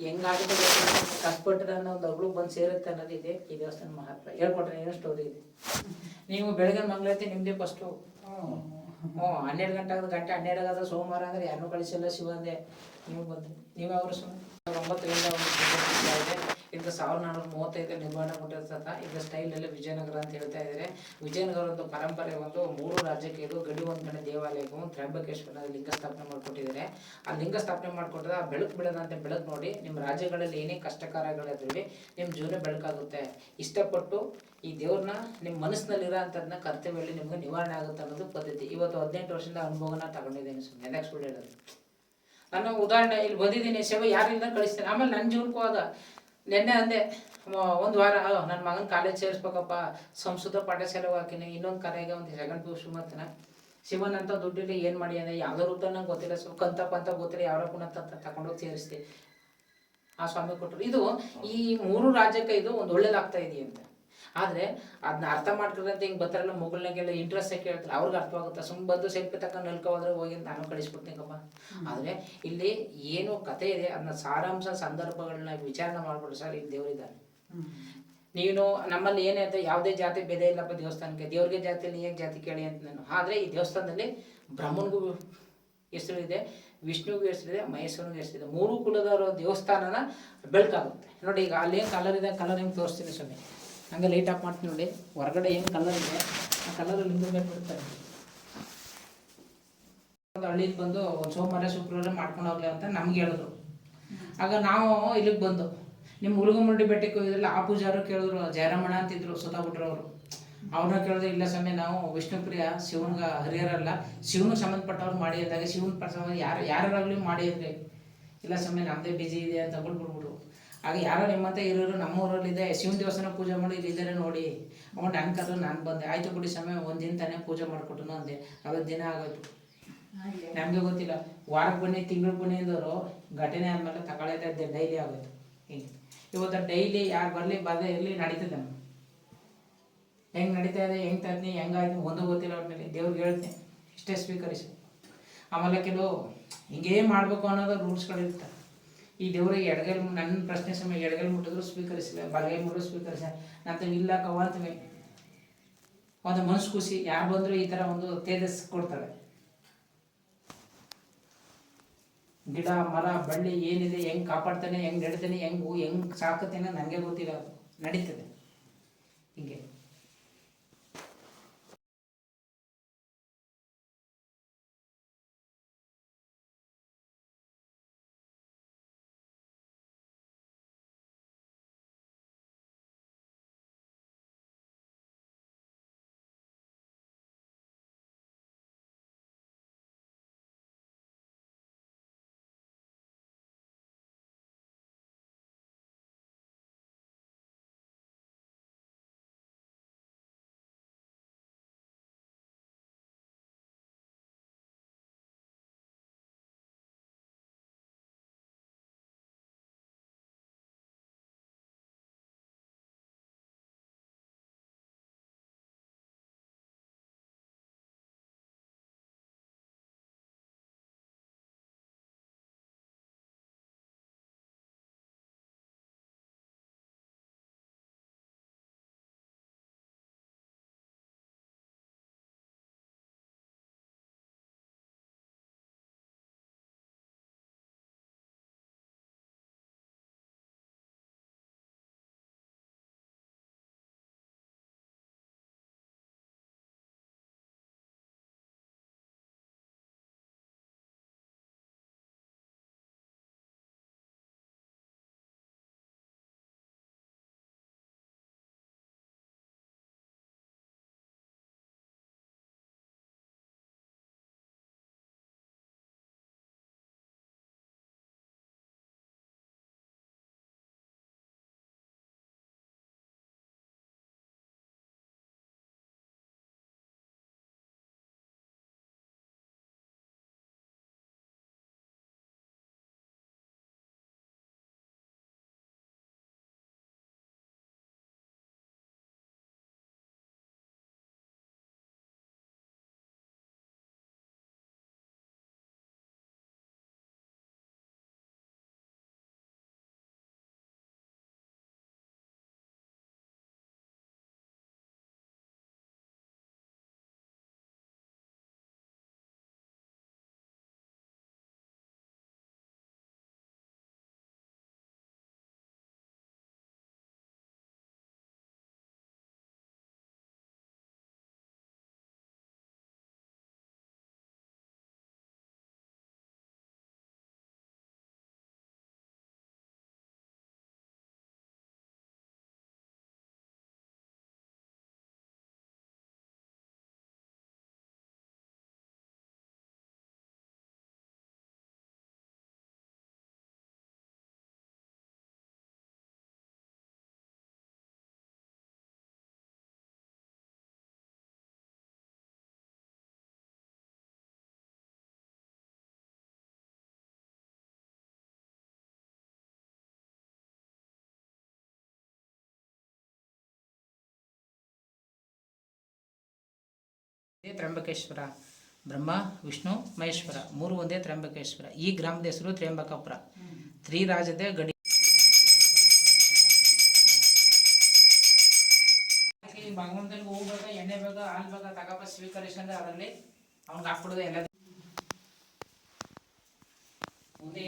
ಹೆಂಗಾಗಿದೆ ಕಷ್ಟಪಟ್ಟರೆ ಅನ್ನೋ ಒಂದು ಅಗಳು ಬಂದು ಸೇರುತ್ತೆ ಅನ್ನೋದಿದೆ ಈ ದೇವಸ್ಥಾನ ಮಹತ್ವ. ಹೇಳ್ಕೊಟ್ರೆ ಏನೋ ಸ್ಟೋರಿ ಇದೆ. ನೀವು ಬೆಳಗ್ಗೆ ಮಂಗಳಾರತಿ ನಿಮ್ಮದೇ ಫಸ್ಟು. 12 ಗಂಟೆ ಆಗೋದು, ಗಂಟೆ 12 ಆಗೋದು ಸೋಮವಾರ ಅಂದರೆ ಯಾರನ್ನೂ ಕಳಿಸಿಲ್ಲ, ಶಿವಂದೇ. ನೀವು ಬಂದ್ರಿ, ನೀವು ಅವರು ಸುಮ್ಮನೆ 9ರಿಂದ ಒಂದು ಇದೆ. ಇದು 1435 ನಿರ್ಮಾಣ ಕೊಟ್ಟಿರ್ತಕ್ಕ ಇದು ಸ್ಟೈಲಲ್ಲಿ ವಿಜಯನಗರ ಅಂತ ಹೇಳ್ತಾ ಇದ್ದಾರೆ. ವಿಜಯನಗರ ಒಂದು ಪರಂಪರೆ, ಒಂದು 3 ರಾಜ್ಯಕ್ಕೆ ಇದು ಗಡಿ ಒಂದು ಕಡೆ ದೇವಾಲಯಕ್ಕೂ ತ್ರ್ಯಂಬಕೇಶ್ವರ ಲಿಂಗ ಸ್ಥಾಪನೆ ಮಾಡಿಕೊಟ್ಟಿದ್ದಾರೆ. ಆ ಲಿಂಗ ಸ್ಥಾಪನೆ ಮಾಡಿಕೊಟ್ಟರೆ ಆ ಬೆಳಕು ಬೆಳೆದಂತೆ ಬೆಳಕು ನೋಡಿ ನಿಮ್ಮ ರಾಜ್ಯಗಳಲ್ಲಿ ಏನೇ ಕಷ್ಟ ಕಾರ್ಯಗಳಿದ್ರೂ ನಿಮ್ಮ ಜೀವನ ಬೆಳಕಾಗುತ್ತೆ. ಇಷ್ಟಪಟ್ಟು ಈ ದೇವ್ರನ್ನ ನಿಮ್ಮ ಮನಸ್ಸಿನಲ್ಲಿರೋ ಅಂಥದ್ದನ್ನ ಕರ್ತವ್ಯದಲ್ಲಿ ನಿಮ್ಗೆ ನಿವಾರಣೆ ಆಗುತ್ತೆ ಅನ್ನೋದು ಪದ್ಧತಿ. ಇವತ್ತು 18 ವರ್ಷದಿಂದ ಅನುಭವನ ತಗೊಂಡಿದ್ದೀನಿ. ಸುಮ್ಮನೆ ಎದಕ್ಕೆ ಸುಳ್ಳು ಹೇಳೋದು. ನಾನು ಉದಾಹರಣೆ ಇಲ್ಲಿ ಬಂದಿದ್ದೀನಿ, ಸೇವೆ ಯಾರಿಂದ ಕಳಿಸ್ತೇನೆ. ಆಮೇಲೆ ನನ್ನ ಜೀವನಕ್ಕೂ ಆದ ನೆನ್ನೆ ಅಂದೆ, ಒಂದು ವಾರ ನನ್ನ ಮಗನ ಕಾಲೇಜ್ ಸೇರಿಸ್ಬೇಕಪ್ಪ, ಸಂಸ್ಕೃತ ಪಾಠಶಾಲೆಗೆ ಹಾಕಿನಿ. ಇನ್ನೊಂದು ಕರೆಗೆ ಒಂದು 2nd PU ಮಾಡ್ತಾನೆ. ಶಿವನ್ ಅಂತ ದುಡ್ಡಿಲ್ಲ, ಏನು ಮಾಡಿ ಅಂದರೆ ಯಾವುದೋ ರೂಪ ನಂಗೆ ಗೊತ್ತಿಲ್ಲ, ಕಂತ ಗೊತ್ತಿಲ್ಲ, ಯಾವ ಪುನಃ ತಗೊಂಡೋಗಿ ಸೇರಿಸ್ದೆ. ಆ ಸ್ವಾಮಿ ಕೊಟ್ಟರು. ಇದು ಈ 3 ರಾಜ್ಯಕ್ಕೆ ಇದು ಒಂದು ಒಳ್ಳೇದಾಗ್ತಾ ಇದೆಯಂತೆ. ಆದರೆ ಅದನ್ನ ಅರ್ಥ ಮಾಡ್ಕೊಂಡ್ರೆ ಹಿಂಗೆ ಬರ್ತಾರಲ್ಲ ಮೊಗಲ್ನಾಗೆಲ್ಲ ಇಂಟ್ರೆಸ್ಟ್ ಕೇಳ್ತಾರೆ, ಅವ್ರಿಗೆ ಅರ್ಥವಾಗುತ್ತೆ. ಸುಮ್ಮನೆ ಬಂದು ಸೆಲ್ಫಿ ತಕೊಂಡು ನಲ್ಕೋದ್ರೆ ಹೋಗಿ ನಾನು ಕಳಿಸ್ಬಿಡ್ತೀನಪ್ಪ. ಆದರೆ ಇಲ್ಲಿ ಏನು ಕತೆ ಇದೆ ಅದನ್ನ ಸಾರಾಂಶ ಸಂದರ್ಭಗಳನ್ನ ವಿಚಾರಣೆ ಮಾಡ್ಬಿಡು. ಸರ್ ಇಲ್ಲಿ ದೇವರಿದ್ದಾನೆ, ನೀನು ನಮ್ಮಲ್ಲಿ ಏನಾಯ್ತು, ಯಾವುದೇ ಜಾತಿ ಭೇದ ಇಲ್ಲಪ್ಪ ದೇವಸ್ಥಾನಕ್ಕೆ. ದೇವ್ರಿಗೆ ಜಾತಿ ನೀ ಹೇಗೆ ಜಾತಿ ಕೇಳಿ ಅಂತ ನಾನು. ಆದರೆ ಈ ದೇವಸ್ಥಾನದಲ್ಲಿ ಬ್ರಹ್ಮನಿಗೂ ಹೆಸರು ಇದೆ, ವಿಷ್ಣುವಿಗೂ ಹೆಸರಿದೆ, ಮಹೇಶ್ವರನಿಗೂ ಹೆಸರಿದೆ. 3 ಕುಲದವರ ದೇವಸ್ಥಾನನ ಬೆಳಕಾಗುತ್ತೆ ನೋಡಿ. ಈಗ ಅಲ್ಲೇನು ಕಲರ್ ಇದೆ, ಕಲರ್ ಹೆಂಗೆ ತೋರಿಸ್ತೀನಿ ಸ್ವಾಮಿ. ಹಂಗೆ ಲೈಟ್ ಆಫ್ ಮಾಡ್ತೀನಿ ನೋಡಿ. ಹೊರಗಡೆ ಏನು ಕಲರ್ ಇದೆ ಆ ಕಲರಲ್ಲಿ ಇಂಪ್ರೂವ್ಮೆಂಟ್ ಬಿಡ್ತಾರೆ. ಹಳ್ಳಿಗೆ ಬಂದು ಒಂದು ಸೋಮವಾರ ಶುಕ್ರವಾರ ಮಾಡ್ಕೊಂಡು ಹೋಗ್ಲಿ ಅಂತ ನಮ್ಗೆ ಹೇಳಿದ್ರು. ಆಗ ನಾವು ಇಲ್ಲಿಗೆ ಬಂದು ನಿಮ್ಮ ಹುಡುಗಮುಂಡಿ ಬೆಟ್ಟಕ್ಕೆ ಹೋಗಿದ್ರಲ್ಲ, ಆ ಪೂಜಾರು ಕೇಳಿದ್ರು, ಜಯರಮಣ ಅಂತಿದ್ರು ಸುತ್ತಬಿಟ್ರವರು. ಅವ್ರನ್ನ ಕೇಳಿದ್ರೆ, ಇಲ್ಲ ಸಮಯ ನಾವು ವಿಷ್ಣುಪ್ರಿಯ, ಶಿವನ್ಗ ಹರಿಹರಲ್ಲ, ಶಿವನಿಗೆ ಸಂಬಂಧಪಟ್ಟವ್ರು ಮಾಡಿ ಅಂದಾಗ ಶಿವನ ಪ್ರಸಂಗ ಯಾರಾಗಲಿ ಮಾಡಿ ಅಂದರೆ, ಇಲ್ಲ ಸಮಯ ನಮ್ಮದೇ ಬಿಜಿ ಇದೆ ಅಂತ ಬಿಟ್ಬಿಟ್ರು. ಆಗ ಯಾರೋ ನಿಮ್ಮಂತ ಇರೋರು ನಮ್ಮ ಊರಲ್ಲಿದೆ, ಶಿವನ ದೇವಸ್ಥಾನ ಪೂಜೆ ಮಾಡಿ ಇಲ್ಲಿದ್ದಾರೆ ನೋಡಿ. ಅವಾಗ ನನ್ನ ಕರೆದು ನಾನು ಬಂದೆ. ಆಯಿತು ಬಿಡಿ ಸಮಯ, ಒಂದು ದಿನ ತಾನೇ ಪೂಜೆ ಮಾಡಿಕೊಟ್ಟನು ಅಂದೆ. 40 ದಿನ ಆಗೋಯ್ತು. ನಮಗೆ ಗೊತ್ತಿಲ್ಲ. ವಾರಕ್ಕೆ ಬನ್ನಿ, ತಿಂಗಳಿಗೆ ಬನ್ನಿ ಅಂದವರು ಘಟನೆ ಆದಮೇಲೆ ತಗೊಳ್ಳೋದೇ ಇದ್ದೆ. ಡೈಲಿ ಆಗೋಯ್ತು. ಹಿಂಗೆ ಇವತ್ತು ಡೈಲಿ ಯಾರು ಬರಲಿ ಬರದೇ ಇರಲಿ ನಡೀತದೆ. ನಮ್ಮ ಹೆಂಗೆ ನಡೀತಾ ಇದೆ, ಹೆಂಗೆ ತರ್ತೀನಿ, ಹೆಂಗಾಯ್ತು ಒಂದು ಗೊತ್ತಿಲ್ಲ. ಒಟ್ಟಿನಲ್ಲಿ ದೇವ್ರಿಗೆ ಹೇಳ್ತೀನಿ ಇಷ್ಟೇ ಸ್ವೀಕರಿಸಿ. ಆಮೇಲೆ ಕೆಲವು ಹಿಂಗೇ ಮಾಡಬೇಕು ಅನ್ನೋದು ರೂಲ್ಸ್ಗಳಿರ್ತಾರೆ. ಈ ದೇವ್ರಿಗೆ ಎಡಗೈಲಿ ನನ್ನ ಪ್ರಶ್ನೆ ಸಮಯ ಎಡಗೈಲಿ ಮುಟ್ಟಿದ್ರು ಸ್ವೀಕರಿಸಿಲ್ಲ, ಬಲಗೈ ಮುಟ್ಟಿದ್ರು ಸ್ವೀಕರಿಸ ನಂತರ ಇಲ್ಲ ಕವಾಂತವೆ ಒಂದು ಮನಸ್ಸು ಖುಷಿ. ಯಾರು ಬಂದರೂ ಈ ಥರ ಒಂದು ತೇಜಸ್ ಕೊಡ್ತಾರೆ. ಗಿಡ ಮರ ಬಳ್ಳಿ ಏನಿದೆ, ಹೆಂಗೆ ಕಾಪಾಡ್ತಾನೆ, ಹೆಂಗೆ ನೆಡ್ತಾನೆ, ಹೆಂಗೆ ಸಾಕುತ್ತೇನೆ ನನಗೆ ಗೊತ್ತಿಲ್ಲ. ಅದು ನಡೀತದೆ ಹಿಂಗೆ. ಇದೇ ತ್ರ್ಯಂಬಕೇಶ್ವರ, ಬ್ರಹ್ಮ ವಿಷ್ಣು ಮಹೇಶ್ವರ 3 ಒಂದೇ ತ್ರ್ಯಂಬಕೇಶ್ವರ. ಈ ಗ್ರಾಮದ ಹೆಸರು ತ್ರ್ಯಂಬಕಪುರ. ತ್ರಿರಾಜದ ಗಡಿ. ಭಗವಂತನಿಗೆ ಹೂ ಬೇಗ, ಎಣ್ಣೆ ಬೇಗ, ಹಾಲು ಬೇಗ ತಗಪ ಸ್ವೀಕರಿಸಿದ್ರೆ ಅದರಲ್ಲಿ ಅವ್ನಿಗೆ ಹಾಕ್ಬಿಡೋದು ಎಲ್ಲ. ಮುಂದೆ